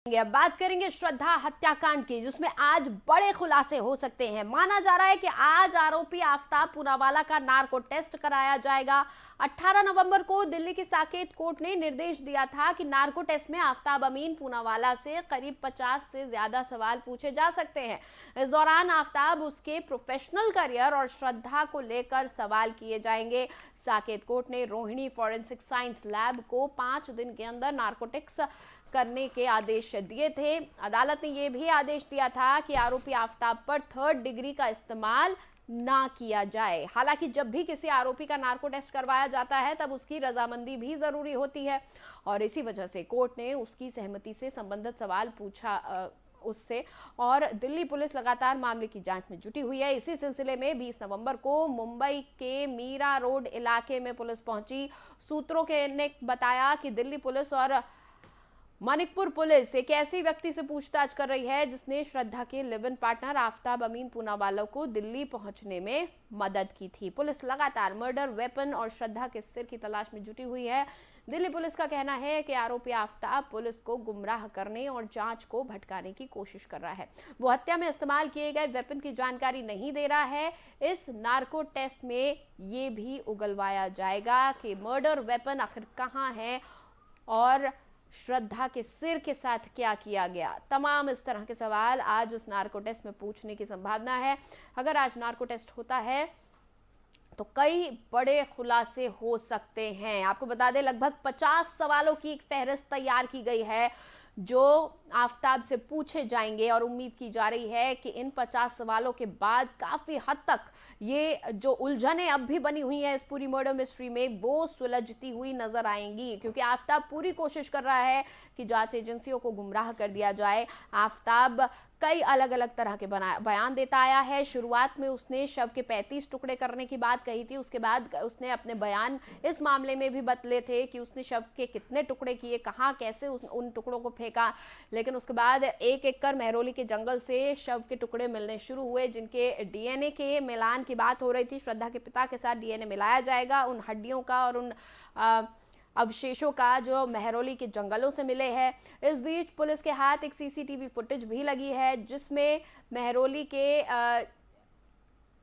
अब बात करेंगे श्रद्धा हत्याकांड की, जिसमें आज बड़े खुलासे हो सकते हैं। माना जा रहा है कि आज आरोपी आफताब पूनावाला का नार्को टेस्ट कराया जाएगा। 18 नवंबर को दिल्ली की साकेत कोर्ट ने निर्देश दिया था कि नार्को टेस्ट में आफताब अमीन पूनावाला से करीब 50 से ज्यादा सवाल पूछे जा सकते हैं। इस दौरान आफताब, उसके प्रोफेशनल करियर और श्रद्धा को लेकर सवाल किए जाएंगे। साकेत कोर्ट ने रोहिणी फॉरेंसिक साइंस लैब को 5 दिन के अंदर नार्कोटिक्स करने के आदेश दिए थे। अदालत ने यह भी आदेश दिया था कि आरोपी आफताब पर 3rd डिग्री का इस्तेमाल ना किया जाए। हालांकि जब भी किसी आरोपी का नार्को टेस्ट करवाया जाता है तब उसकी रजामंदी भी जरूरी होती है और इसी वजह से कोर्ट ने उसकी सहमति से संबंधित सवाल पूछा उससे। और दिल्ली पुलिस लगातार मामले की जांच में जुटी हुई है। इसी सिलसिले में 20 नवंबर को मुंबई के मीरा रोड इलाके में पुलिस पहुंची। सूत्रों ने बताया कि दिल्ली पुलिस और मणिकपुर पुलिस एक ऐसे व्यक्ति से पूछताछ कर रही है जिसने श्रद्धा के लिव इन पार्टनर आफताब अमीन पूनावाला को दिल्ली पहुंचने में मदद की थी। पुलिस लगातार मर्डर वेपन और श्रद्धा के सिर की तलाश में जुटी हुई है। दिल्ली पुलिस का कहना है कि आरोपी आफताब पुलिस को गुमराह करने और जांच को भटकाने की कोशिश कर रहा है। वो हत्या में इस्तेमाल किए गए वेपन की जानकारी नहीं दे रहा है। इस नार्को टेस्ट में ये भी उगलवाया जाएगा कि मर्डर वेपन आखिर कहां है और श्रद्धा के सिर के साथ क्या किया गया। तमाम इस तरह के सवाल आज इस नार्को टेस्ट में पूछने की संभावना है। अगर आज नार्को टेस्ट होता है तो कई बड़े खुलासे हो सकते हैं। आपको बता दें, लगभग 50 सवालों की एक फहरिस्त तैयार की गई है जो आफताब से पूछे जाएंगे और उम्मीद की जा रही है कि इन 50 सवालों के बाद काफी हद तक ये जो उलझनें अब भी बनी हुई हैं इस पूरी मर्डर मिस्ट्री में, वो सुलझती हुई नजर आएंगी। क्योंकि आफताब पूरी कोशिश कर रहा है कि जांच एजेंसियों को गुमराह कर दिया जाए। आफताब कई अलग अलग तरह के बयान देता आया है। शुरुआत में उसने शव के 35 टुकड़े करने की बात कही थी। उसके बाद उसने अपने बयान इस मामले में भी बदले थे कि उसने शव के कितने टुकड़े किए, कहाँ, कैसे उन टुकड़ों को फेंका। लेकिन उसके बाद एक एक कर मेहरौली के जंगल से शव के टुकड़े मिलने शुरू हुए, जिनके डीएनए के मिलान की बात हो रही थी। श्रद्धा के पिता के साथ डीएनए मिलाया जाएगा उन हड्डियों का और उन अवशेषों का जो मेहरौली के जंगलों से मिले हैं। इस बीच पुलिस के हाथ एक सीसीटीवी फुटेज भी लगी है जिसमें मेहरौली के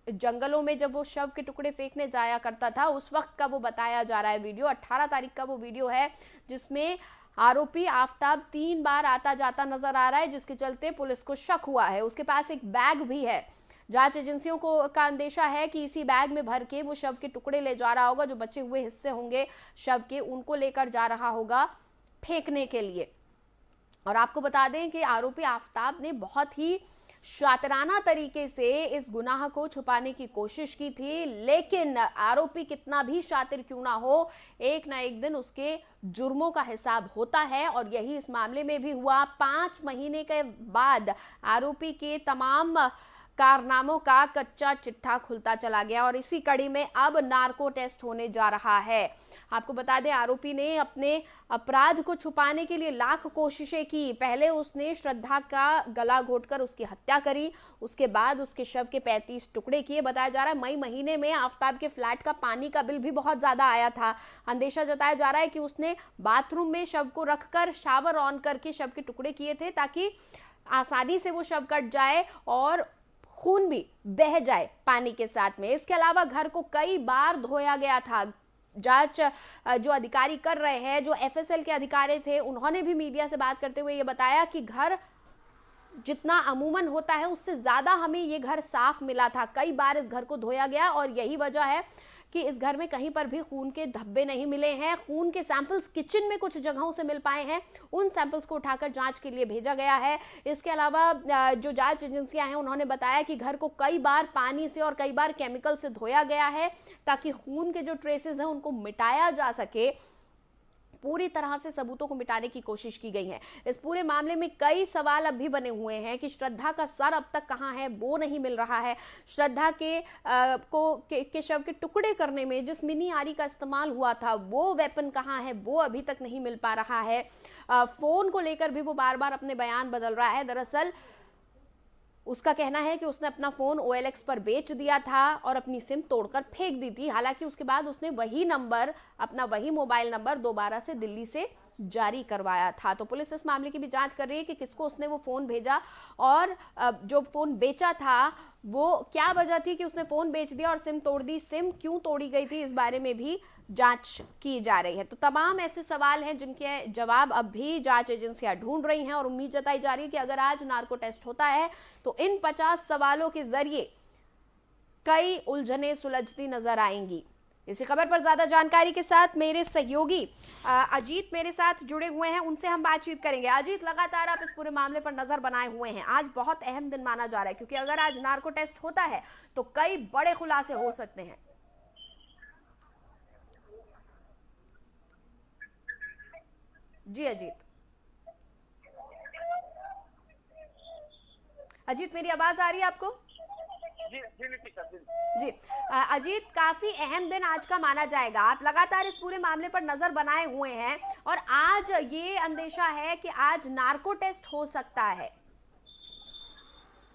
जंगलों में जब वो शव के टुकड़े फेंकने जाया करता था उस वक्त का वो बताया जा रहा है वीडियो। 18 तारीख का वो वीडियो है जिसमें आरोपी आफताब 3 बार आता जाता नजर आ रहा है, जिसके चलते पुलिस को शक हुआ है। उसके पास एक बैग भी है। जांच एजेंसियों का अंदेशा है कि इसी बैग में भर के वो शव के टुकड़े ले जा रहा होगा। जो बचे हुए हिस्से होंगे शव के, उनको लेकर जा रहा होगा फेंकने के लिए। और आपको बता दें कि आरोपी आफताब ने बहुत ही शातिराना तरीके से इस गुनाह को छुपाने की कोशिश की थी, लेकिन आरोपी कितना भी शातिर क्यों ना हो, एक ना एक दिन उसके जुर्मों का हिसाब होता है। और यही इस मामले में भी हुआ। 5 महीने के बाद आरोपी के तमाम कारनामों का कच्चा चिट्ठा खुलता चला गया और इसी कड़ी में अब नार्को टेस्ट होने जा रहा है। आपको बता दें, आरोपी ने अपने अपराध को छुपाने के लिए लाख कोशिशें की। पहले उसने श्रद्धा का गला घोंटकर उसकी हत्या करी, उसके बाद उसके शव के 35 टुकड़े किए। बताया जा रहा है मई महीने में आफताब के फ्लैट का पानी का बिल भी बहुत ज्यादा आया था। अंदेशा जताया जा रहा है कि उसने बाथरूम में शव को रखकर शावर ऑन करके शव के टुकड़े किए थे ताकि आसानी से वो शव कट जाए और खून भी बह जाए पानी के साथ में। इसके अलावा घर को कई बार धोया गया था। जांच जो अधिकारी कर रहे हैं, जो एफएसएल के अधिकारी थे, उन्होंने भी मीडिया से बात करते हुए ये बताया कि घर जितना अमूमन होता है उससे ज्यादा हमें ये घर साफ मिला था। कई बार इस घर को धोया गया और यही वजह है कि इस घर में कहीं पर भी खून के धब्बे नहीं मिले हैं। खून के सैंपल्स किचन में कुछ जगहों से मिल पाए हैं, उन सैंपल्स को उठाकर जांच के लिए भेजा गया है। इसके अलावा जो जांच एजेंसियां हैं उन्होंने बताया कि घर को कई बार पानी से और कई बार केमिकल से धोया गया है ताकि खून के जो ट्रेसेस हैं उनको मिटाया जा सके। पूरी तरह से सबूतों को मिटाने की कोशिश की गई है। इस पूरे मामले में कई सवाल अब भी बने हुए हैं कि श्रद्धा का सर अब तक कहां है, वो नहीं मिल रहा है। श्रद्धा के शव के टुकड़े करने में जिस मिनी आरी का इस्तेमाल हुआ था वो वेपन कहां है, वो अभी तक नहीं मिल पा रहा है। फोन को लेकर भी वो बार बार अपने बयान बदल रहा है। दरअसल उसका कहना है कि उसने अपना फोन OLX पर बेच दिया था और अपनी सिम तोड़कर फेंक दी थी। हालांकि उसके बाद उसने वही नंबर, अपना वही मोबाइल नंबर दोबारा से दिल्ली से जारी करवाया था। तो पुलिस इस मामले की भी जांच कर रही है कि किसको उसने वो फोन भेजा और जो फोन बेचा था वो क्या वजह थी कि उसने फोन बेच दिया और सिम तोड़ दी, सिम क्यों तोड़ी गई थी, इस बारे में भी जांच की जा रही है। तो तमाम ऐसे सवाल हैं जिनके जवाब अब भी जांच एजेंसियां ढूंढ रही हैं और उम्मीद जताई जा रही है कि अगर आज नार्को टेस्ट होता है तो इन 50 सवालों के जरिए कई उलझनें सुलझती नजर आएंगी। इसी खबर पर ज्यादा जानकारी के साथ मेरे सहयोगी अजीत मेरे साथ जुड़े हुए हैं, उनसे हम बातचीत करेंगे। अजीत, लगातार आप इस पूरे मामले पर नजर बनाए हुए हैं, आज बहुत अहम दिन माना जा रहा है क्योंकि अगर आज नार्को टेस्ट होता है तो कई बड़े खुलासे हो सकते हैं। जी अजीत। अजीत, मेरी आवाज आ रही है आपको? जी जी नितिशा जी। जी अजीत, काफी अहम दिन आज का माना जाएगा। आप लगातार इस पूरे मामले पर नजर बनाए हुए हैं और आज ये अंदेशा है कि आज नार्को टेस्ट हो सकता है।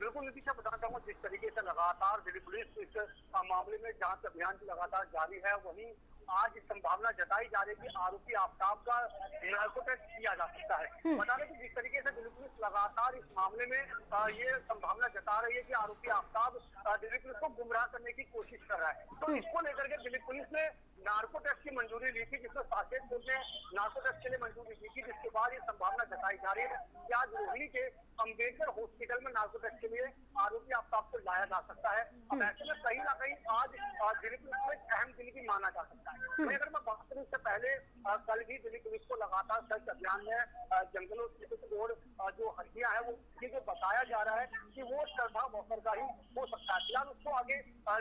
बिल्कुल नितिशा, बताना चाहूंगा जिस तरीके से लगातार दिल्ली पुलिस इस मामले में जांच अभियान की लगातार जारी है, वहीं आज संभावना जताई जा रही है कि आरोपी आफ्ताब का नार्को टेस्ट किया जा सकता है। बता दें कि जिस तरीके से दिल्ली पुलिस लगातार इस मामले में ये संभावना जता रही है कि आरोपी आफ्ताब दिल्ली पुलिस को गुमराह करने की कोशिश कर रहा है, तो इसको लेकर के दिल्ली पुलिस ने नार्को टेस्ट की मंजूरी ली थी, जिसमें साकेत कोर्ट ने नार्को टेस्ट के लिए मंजूरी दी थी, जिसके बाद ये संभावना जताई जा रही है कि आज रोहिणी के अम्बेडकर हॉस्पिटल में नार्को टेस्ट के लिए आरोपी आफ्ताब को लाया जा सकता है। अब ऐसे में कहीं ना कहीं आज दिल्ली पुलिस को एक अहम दिन भी माना जा सकता है। अगर मैं बात करूं, इससे पहले कल भी दिल्ली पुलिस को लगातार सर्च अभियान में जंगलों और जो हड्डियां है वो जो बताया जा रहा है कि वो श्रद्धा वॉकर का ही हो सकता है। फिलहाल उसको आगे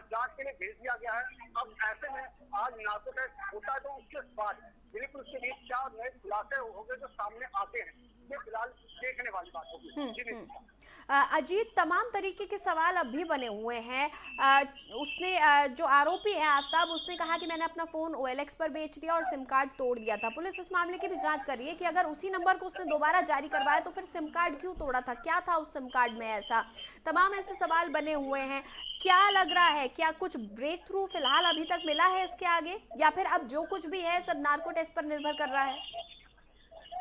जांच के लिए भेज दिया गया है। अब ऐसे में आज नार्को टेस्ट होता है तो उसके बाद दिल्ली पुलिस के बीच क्या नए खुलासे होंगे जो सामने आते हैं, ये फिलहाल देखने वाली बात होगी। अजीत, तमाम तरीके के सवाल अब भी बने हुए हैं। उसने जो आरोपी है आफ्ताब, उसने कहा कि मैंने अपना फोन OLX पर बेच दिया और सिम कार्ड तोड़ दिया था। पुलिस इस मामले की भी जांच कर रही है कि अगर उसी नंबर को उसने दोबारा जारी करवाया तो फिर सिम कार्ड क्यों तोड़ा था, क्या था उस सिम कार्ड में ऐसा। तमाम ऐसे सवाल बने हुए हैं। क्या लग रहा है, क्या कुछ ब्रेक थ्रू फिलहाल अभी तक मिला है इसके आगे, या फिर अब जो कुछ भी है सब नार्को टेस्ट पर निर्भर कर रहा है?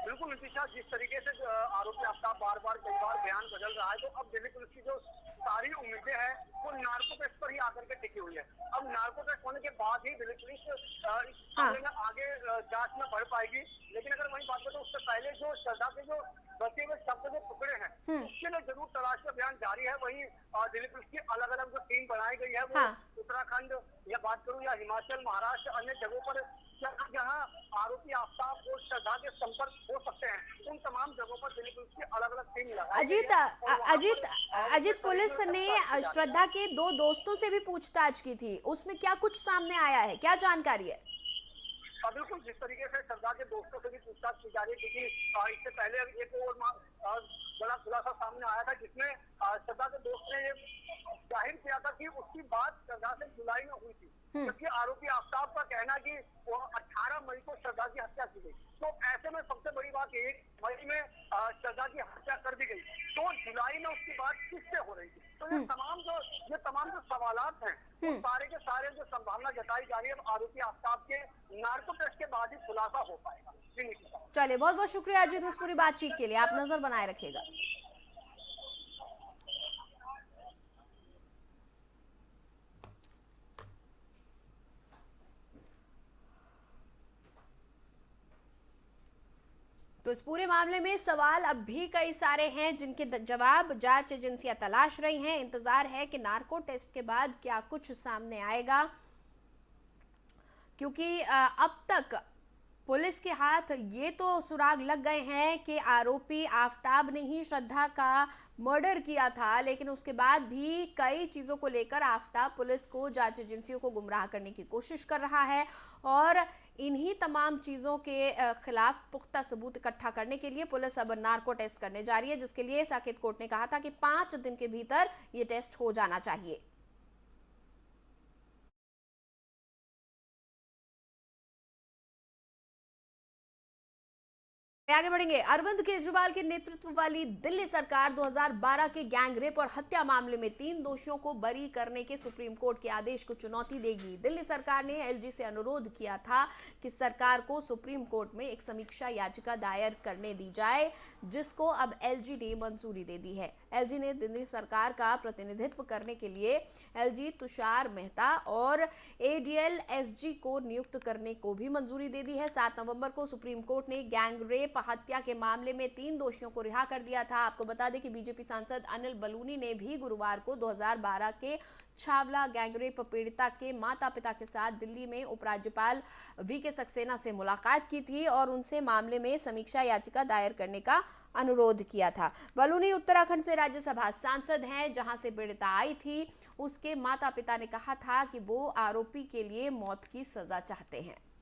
बिल्कुल नितिशा, जिस तरीके से आरोपी आफ्ताब बार बार कई बार बयान बदल रहा है, तो अब दिल्ली पुलिस की जो सारी उम्मीदें हैं वो नार्को टेस्ट पर ही आकर के टिकी हुई है। अब नार्को टेस्ट होने के बाद ही दिल्ली पुलिस इस मामले में आगे जांच में बढ़ पाएगी। लेकिन अगर वही बात करें तो उससे पहले जो श्रद्धा के जो बचे हुए शब्द जो टुकड़े हैं उसके लिए जरूर तलाशी अभियान जारी है। वहीं दिल्ली पुलिस की अलग अलग जो टीम बनाई गई है वो उत्तराखंड या बात करूं या हिमाचल, महाराष्ट्र, अन्य जगहों पर जहाँ आरोपी आफ्ताब और श्रद्धा के संपर्क हो सकते हैं, उन तमाम जगहों पर दिल्ली पुलिस की अलग अलग टीम लगाई गई है। अजीत, पुलिस ने श्रद्धा के 2 दोस्तों से भी पूछताछ की थी, उसमें क्या कुछ सामने आया है, क्या जानकारी है? बिल्कुल, जिस तरीके से श्रद्धा के दोस्तों से भी पूछताछ की जा रही है, क्योंकि इससे पहले एक और बड़ा खुलासा सामने आया था जिसमें श्रद्धा के दोस्त ने ये जाहिर किया था कि उसकी बात श्रद्धा से जुलाई में हुई थी, जबकि आरोपी आफ्ताब का कहना कि वो 18 मई को श्रद्धा की हत्या की गई। तो ऐसे में सबसे बड़ी बात 1 मई में श्रद्धा की हत्या कर दी गई, तो जुलाई में उसकी बात किससे हो रही थी। तो ये तमाम जो सवालात हैं वो सारे के सारे जो संभावना जताई जा रही है आरोपी आफ्ताब के नार्को टेस्ट के बाद ही खुलासा हो पाएगा। चलिए, बहुत बहुत शुक्रिया अजीत इस पूरी बातचीत के लिए, आप नजर बनाए रखिएगा। तो इस पूरे मामले में सवाल अब भी कई सारे हैं जिनके जवाब जांच एजेंसियां तलाश रही हैं। इंतजार है कि नार्को टेस्ट के बाद क्या कुछ सामने आएगा, क्योंकि अब तक पुलिस के हाथ ये तो सुराग लग गए हैं कि आरोपी आफ्ताब ने ही श्रद्धा का मर्डर किया था, लेकिन उसके बाद भी कई चीज़ों को लेकर आफ्ताब पुलिस को, जांच एजेंसियों को गुमराह करने की कोशिश कर रहा है। और इन्हीं तमाम चीज़ों के खिलाफ पुख्ता सबूत इकट्ठा करने के लिए पुलिस अब नार्को टेस्ट करने जा रही है, जिसके लिए साकेत कोर्ट ने कहा था कि 5 दिन के भीतर ये टेस्ट हो जाना चाहिए। आगे बढ़ेंगे। अरविंद केजरीवाल के नेतृत्व वाली दिल्ली सरकार 2012 के गैंग रेप और हत्या मामले में 3 दोषियों को बरी करने के सुप्रीम कोर्ट के आदेश को चुनौती देगी। दिल्ली सरकार ने एलजी से अनुरोध किया था कि सरकार को सुप्रीम कोर्ट में एक समीक्षा याचिका दायर करने दी जाए, जिसको अब एलजी ने मंजूरी दे दी है। एलजी ने दिल्ली सरकार का प्रतिनिधित्व करने के लिए एलजी तुषार मेहता और एडीएल एसजी को नियुक्त करने को भी मंजूरी दे दी है। 7 नवंबर को सुप्रीम कोर्ट ने गैंग रेप हत्या के मामले में 3 दोषियों को रिहा कर दिया था। आपको बता दें कि बीजेपी सांसद अनिल बलूनी ने भी गुरुवार को 2012 के छावला गैंगरेप पीड़िता के माता-पिता के साथ दिल्ली में उपराज्यपाल वीके सक्सेना से मुलाकात की थी और उनसे मामले में समीक्षा याचिका दायर करने का अनुरोध किया था। बलूनी उत्तराखंड से राज्यसभा सांसद हैं, जहां से पीड़िता आई थी। उसके माता-पिता ने कहा था कि वो आरोपी के लिए मौत की सजा चाहते हैं।